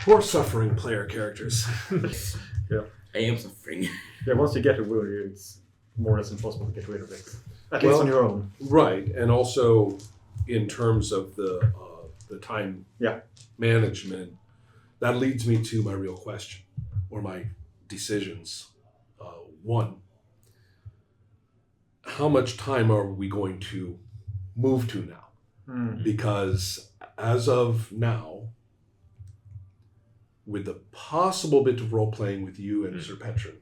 Poor suffering player characters. Yeah. I am suffering. Yeah, once you get a wound, it's more or less impossible to get rid of it. At least on your own. Right, and also in terms of the time management, that leads me to my real question, or my decisions. One, how much time are we going to move to now? Because as of now, with the possible bit of role-playing with you and Sir Petrin,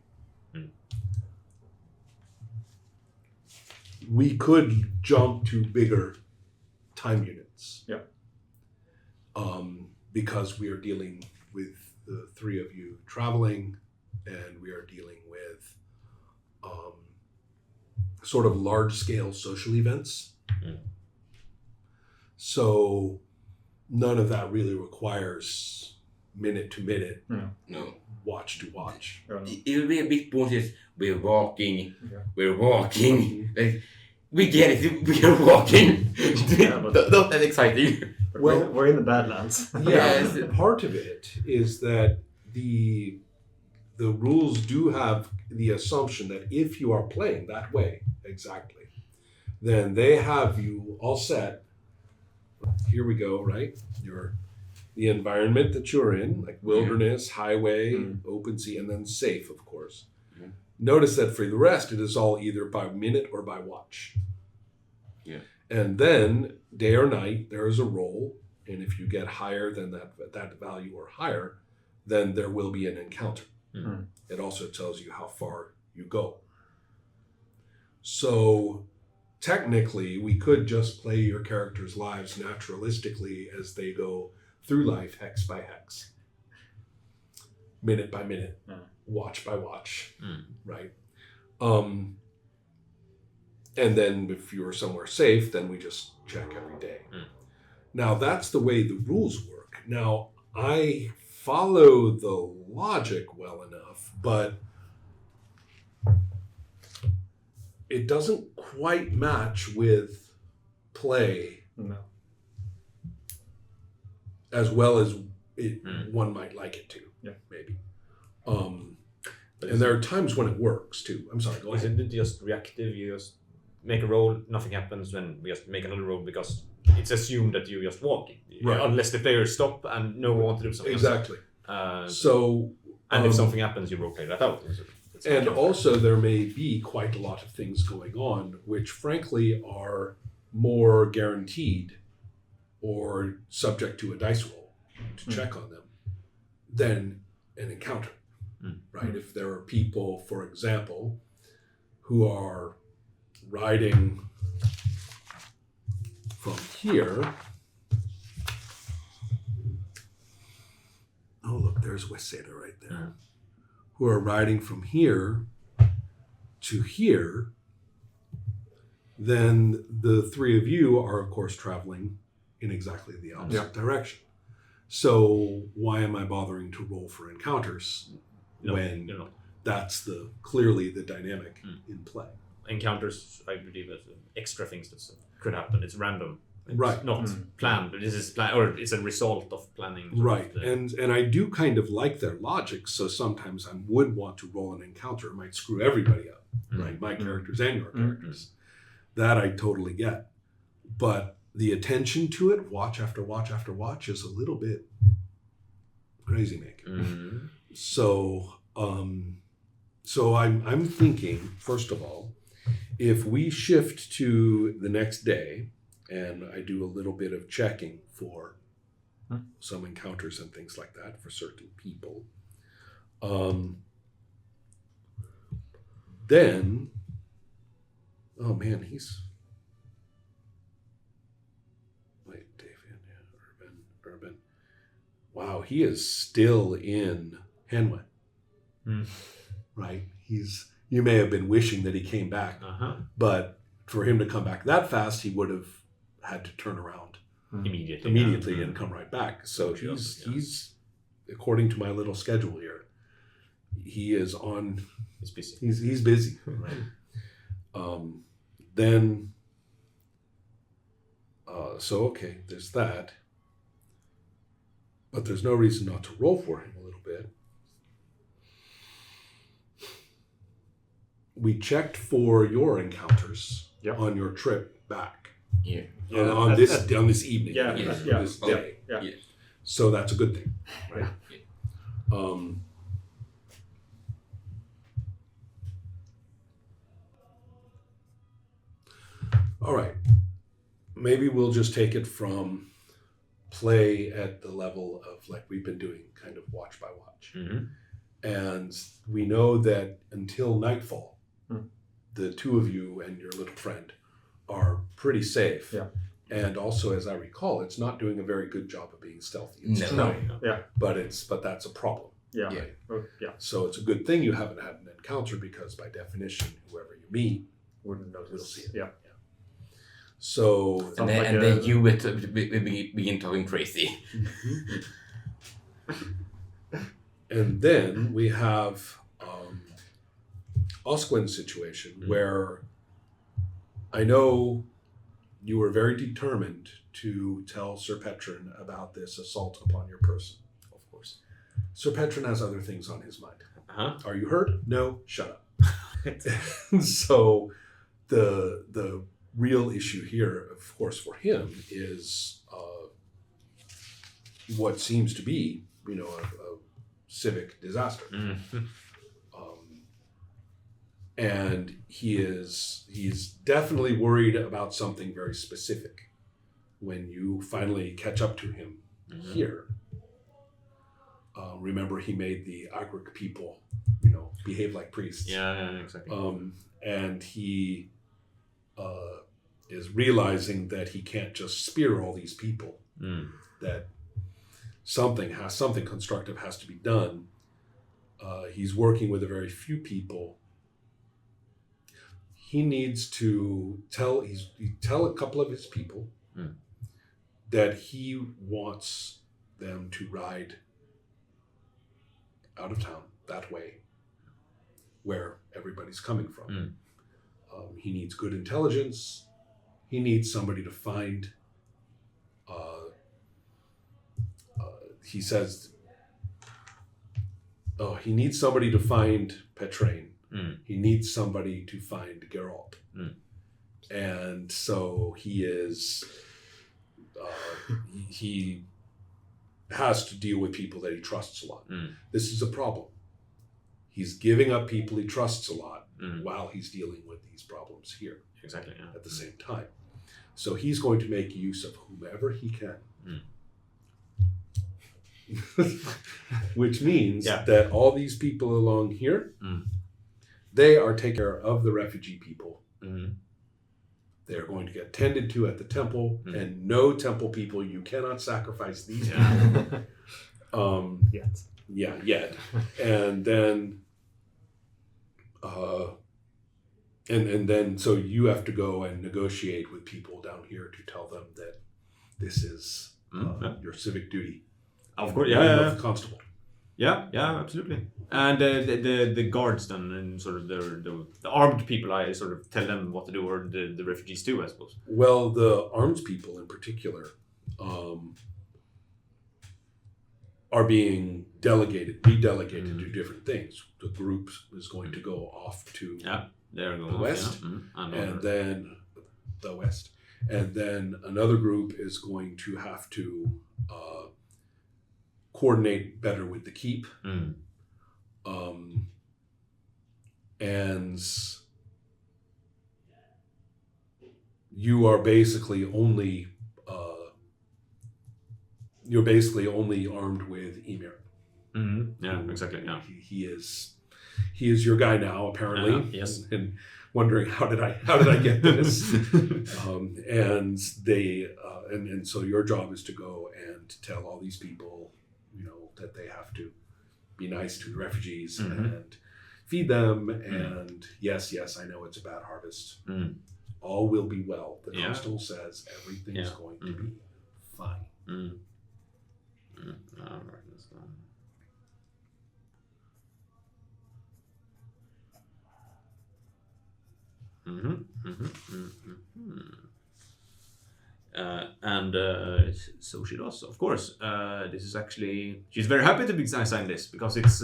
we could jump to bigger time units. Yeah. Because we are dealing with the three of you traveling, and we are dealing with sort of large-scale social events. So none of that really requires minute to minute, No. watch to watch. It will be a bit pointless. We're walking. Like, we get it. We are walking. Not that exciting. Well, we're in the Badlands. Yes, part of it is that the rules do have the assumption that if you are playing that way, exactly, then they have you all set. Here we go, right? The environment that you're in, like wilderness, highway, open sea, and then safe, of course. Notice that for the rest, it is all either by minute or by watch. Yeah. And then day or night, there is a roll, and if you get higher than that value or higher, then there will be an encounter. It also tells you how far you go. So technically, we could just play your characters' lives naturalistically as they go through life, hex by hex, minute by minute, watch by watch, right? And then if you're somewhere safe, then we just check every day. Now, that's the way the rules work. Now, I follow the logic well enough, but it doesn't quite match with play as well as one might like it to, maybe. And there are times when it works too. I'm sorry, go ahead. Isn't it just reactive? You just make a roll, nothing happens, then we just make another roll because it's assumed that you're just walking. Right. Unless the players stop and no one want to do something. Exactly. And if something happens, you roleplay that out. And also there may be quite a lot of things going on, which frankly are more guaranteed or subject to a dice roll to check on them than an encounter, right? If there are people, for example, who are riding from here. Oh, look, there's Westseda right there. Who are riding from here to here, then the three of you are, of course, traveling in exactly the opposite direction. So why am I bothering to roll for encounters when that's clearly the dynamic in play? Encounters, I believe, as extra things that could happen. It's random. It's not planned, but this is planned, or it's a result of planning. Right, and I do kind of like their logic, so sometimes I would want to roll an encounter. It might screw everybody up, right? My characters and your characters. That I totally get. But the attention to it, watch after watch after watch, is a little bit crazy making. So I'm thinking, first of all, if we shift to the next day, and I do a little bit of checking for some encounters and things like that for certain people. Then, oh man, Urban. Wow, he is still in Henway. Right? You may have been wishing that he came back, but for him to come back that fast, he would have had to turn around immediately and come right back. So he's according to my little schedule here, he is on. He's busy. He's busy. Right. Then. So okay, there's that. But there's no reason not to roll for him a little bit. We checked for your encounters on your trip back. Yeah. On this evening. Yeah. This day. Yeah. So that's a good thing. Right? Yeah. All right. Maybe we'll just take it from play at the level of like we've been doing, kind of watch by watch. Mm-hmm. And we know that until nightfall, the two of you and your little friend are pretty safe. Yeah. And also, as I recall, it's not doing a very good job of being stealthy. It's No. trying, but that's a problem. Yeah. Yeah. Yeah. So it's a good thing you haven't had an encounter because by definition, whoever you meet Wouldn't notice. will see it. Yeah. So And like then you begin talking crazy. and then we have Oscwen's situation where I know you were very determined to tell Sir Petron about this assault upon your person. Of course. Sir Petron has other things on his mind. Uh-huh. Are you hurt? No, shut up. So the real issue here, of course, for him is what seems to be, a civic disaster. Mm-hmm. And he's definitely worried about something very specific when you finally catch up to him here. Remember, he made the Agric people, behave like priests. Yeah, exactly. And he is realizing that he can't just spear all these people. That something constructive has to be done. He's working with a very few people. He needs to tell a couple of his people that he wants them to ride out of town that way, where everybody's coming from. He needs good intelligence. He needs somebody to find. He says, he needs somebody to find Petrain. He needs somebody to find Geralt. And so he is, he has to deal with people that he trusts a lot. This is a problem. He's giving up people he trusts a lot while he's dealing with these problems here. Exactly. Yeah. At the same time. So he's going to make use of whomever he can. Which means that all these people along here, they are taking care of the refugee people. They are going to get tended to at the temple, and no temple people, you cannot sacrifice these people. Yet. And then, and then, so you have to go and negotiate with people down here to tell them that this is your civic duty. Of course, The constable. Yeah, absolutely. And the guards then, and sort of the armed people, I sort of tell them what to do, or the refugees too, I suppose. Well, the armed people in particular are being redelegated to different things. The group is going to go off to they're going the west, and then the west, and then another group is going to have to coordinate better with the keep. And you are basically only armed with Emir. Yeah, exactly. Yeah, he is your guy now, apparently. Yes. And wondering how did I get this? And they and so your job is to go and tell all these people, that they have to be nice to the refugees and feed them. And yes, I know it's a bad harvest. All will be well. The constable says everything is going to be fine. And And so she does, of course. This is actually, she's very happy to be assigned this because it's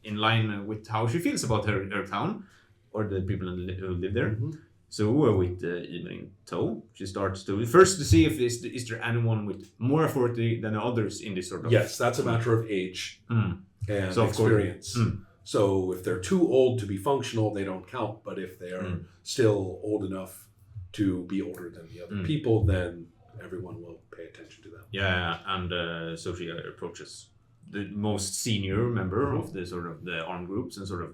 in line with how she feels about her town or the people who live there. Mm-hmm. So with Ymir in tow, she starts to first to see if is there anyone with more authority than others in this sort of. Yes, that's a matter of age and So, of course- experience. So if they're too old to be functional, they don't count. But if they are still old enough to be older than the other people, then everyone will pay attention to them. Yeah, and so she approaches the most senior member of the sort of the armed groups and sort of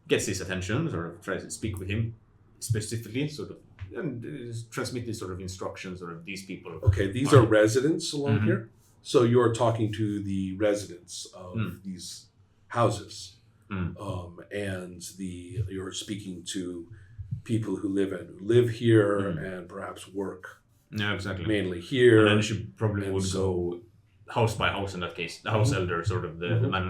gets his attention, sort of tries to speak with him specifically, sort of, and transmit these sort of instructions, sort of these people. Okay, these are residents along here. So you're talking to the residents of these houses, and you're speaking to people who live here and perhaps work Yeah, exactly. mainly here. And then she probably And would so- go house by house in that case, the house elder, sort of the man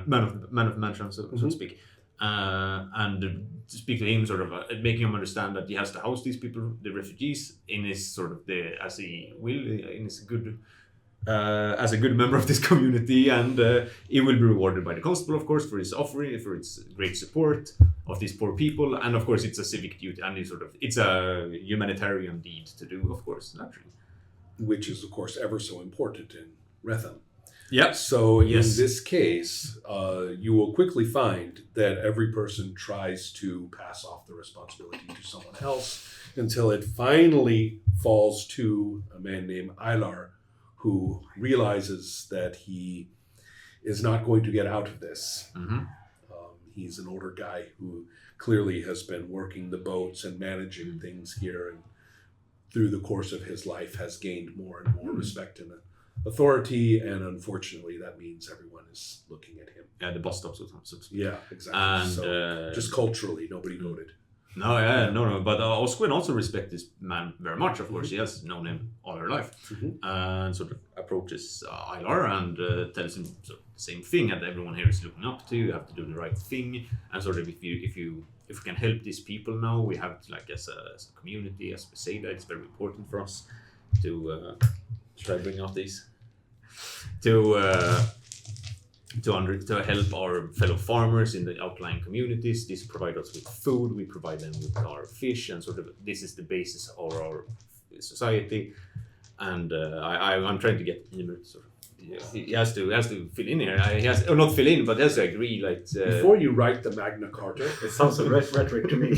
of the mansion, so to speak, and to speak to him, sort of making him understand that he has to house these people, the refugees, in his sort of as he will, in his good. As a good member of this community, and he will be rewarded by the constable, of course, for his offering, for its great support of these poor people, and of course, it's a civic duty, and it's a humanitarian deed to do, of course, naturally. which is, of course, ever so important in Retham. Yeah. So Yes. in this case, you will quickly find that every person tries to pass off the responsibility to someone else until it finally falls to a man named Ilar, who realizes that he is not going to get out of this. He's an older guy who clearly has been working the boats and managing things here, and through the course of his life has gained more and more respect and authority, and unfortunately that means everyone is looking at him. Yeah, the bus stop, so to speak. Yeah, exactly. And so just culturally, nobody voted. No. But Oscwen also respects this man very much. Of course, he has known him all her life, and sort of approaches Ilar and tells him sort of the same thing that everyone here is looking up to. You have to do the right thing, and sort of if we can help these people now, we have to, like as a community, as we say that it's very important for us to try to bring out these to help our fellow farmers in the outlying communities. This provide us with food, we provide them with our fish, and sort of this is the basis of our society. And I'm trying to get Ymir sort of. He has to fill in here. He has not fill in, but he has to agree. Like Before you write the Magna Carta, It sounds like rhetoric to me.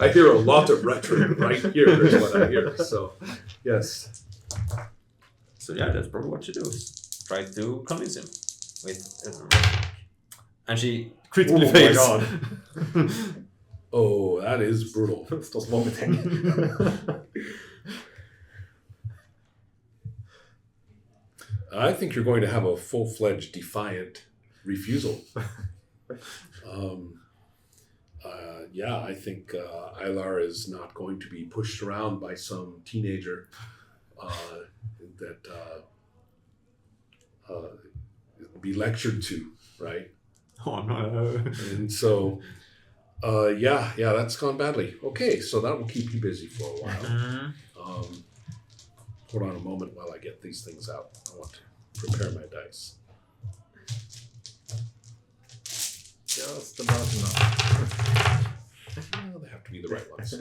I hear a lot of rhetoric right here. Is what I hear. So, yes. So yeah, that's probably what she does. Try to convince him with rhetoric, and she critically Oh my fails. god. Oh, that is brutal. Starts vomiting. I think you're going to have a full-fledged defiant refusal. I think Ilar is not going to be pushed around by some teenager that be lectured to, right? Oh no. And so, that's gone badly. Okay, so that will keep you busy for a while. Hold on a moment while I get these things out. I want to prepare my dice. Just about enough. Well, they have to be the right ones.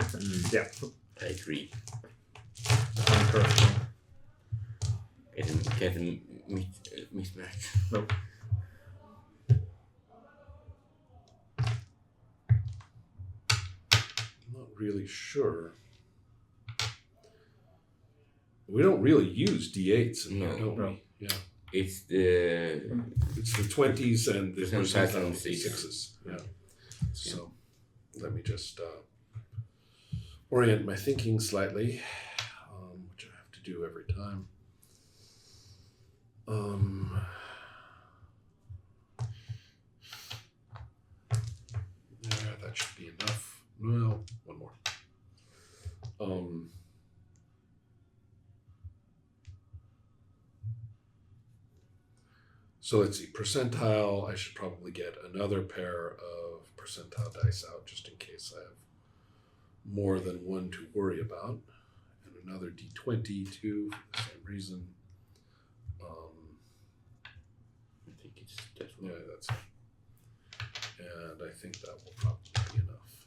Yeah. I agree. Perfect. Get a mismatch. Nope. I'm not really sure. We don't really use D8s in here, No. don't No. we? Yeah. It's the It's the 20s and the Percentile percentile six. sixes. Yeah. So let me just orient my thinking slightly, which I have to do every time. There, that should be enough. Well, one more. So let's see, percentile, I should probably get another pair of percentile dice out just in case I have more than one to worry about. And another d20 too for the same reason. I think that's Yeah, that's it. And I think that will probably be enough.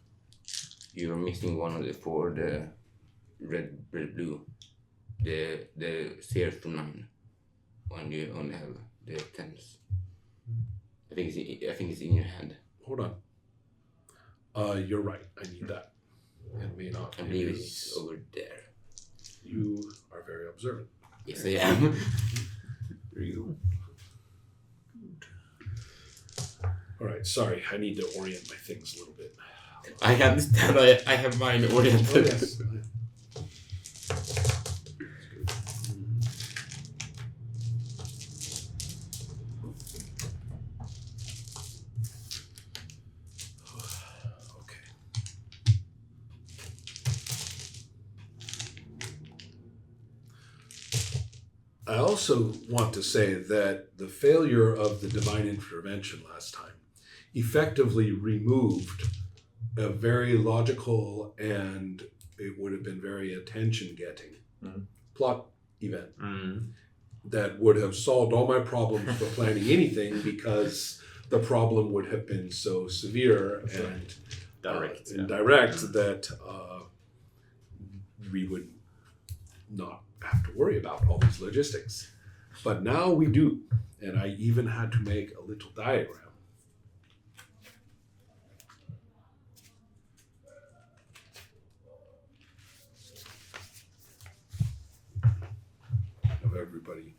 You're missing one of the 4, the red, blue. The 0 to 9. When you only have the 10s. I think it's in your hand. Hold on. You're right. I need that. It may not. I believe it's over there. You are very observant. Yes, I am. There you go. All right. Sorry, I need to orient my things a little bit. I understand. I have mine oriented. Oh, yes. I also want to say that the failure of the divine intervention last time effectively removed a very logical and it would have been very attention-getting plot event that would have solved all my problems for planning anything because the problem would have been so severe and direct that we would not have to worry about all these logistics. But now we do, and I even had to make a little diagram. Of everybody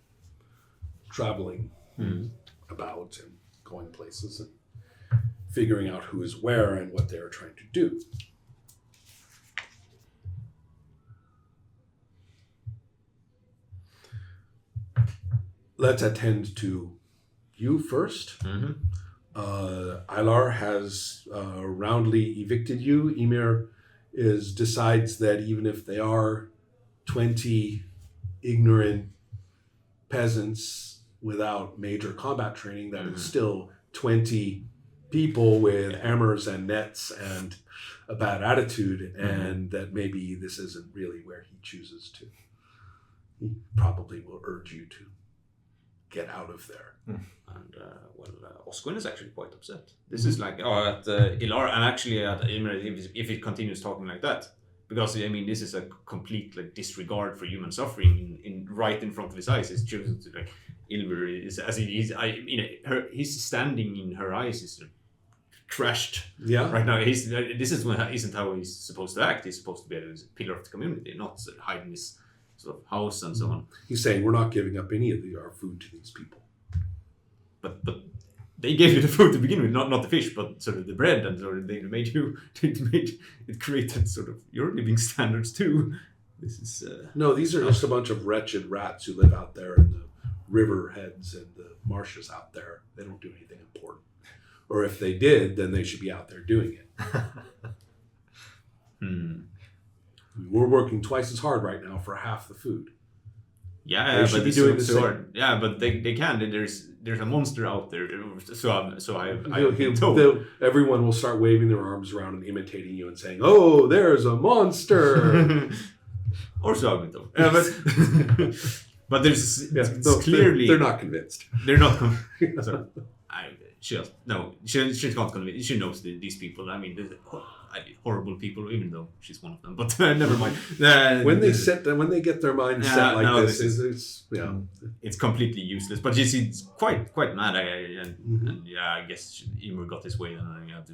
traveling about and going places and figuring out who is where and what they're trying to do. Let's attend to you first. Ilar has roundly evicted you. Ymir decides that even if they are 20 ignorant peasants without major combat training, that is still 20 people with hammers and nets and a bad attitude, and that maybe this isn't really where he chooses to. He probably will urge you to get out of there. And Oscwen is actually quite upset. This is like at Ilar, and actually at Ymir, if it continues talking like that, because I mean this is a complete like disregard for human suffering in right in front of his eyes. He's choosing to like Ymir is as he is. He's standing in her eyes is crashed. Yeah. Right now, this isn't how he's supposed to act. He's supposed to be a pillar of the community, not hide in his sort of house and so on. He's saying we're not giving up any of our food to these people. But they gave you the food to begin with, not the fish, but sort of the bread, and sort of they made you. It created sort of your living standards too. This is no, these are just a bunch of wretched rats who live out there in the river heads and the marshes out there. They don't do anything important. Or if they did, then they should be out there doing it. We're working twice as hard right now for half the food. Yeah, they should be doing the same. Yeah, but they can. There's a monster out there. So I've been told. Everyone will start waving their arms around and imitating you and saying, "Oh, there's a monster." Or so I've been told. But there's it's clearly they're not convinced. They're not convinced. She's not convinced. She knows these people. I mean, horrible people, even though she's one of them. But never mind. When they get their mind set like this, it's completely useless. But she's quite mad. And I guess Ymir got his way, and I have to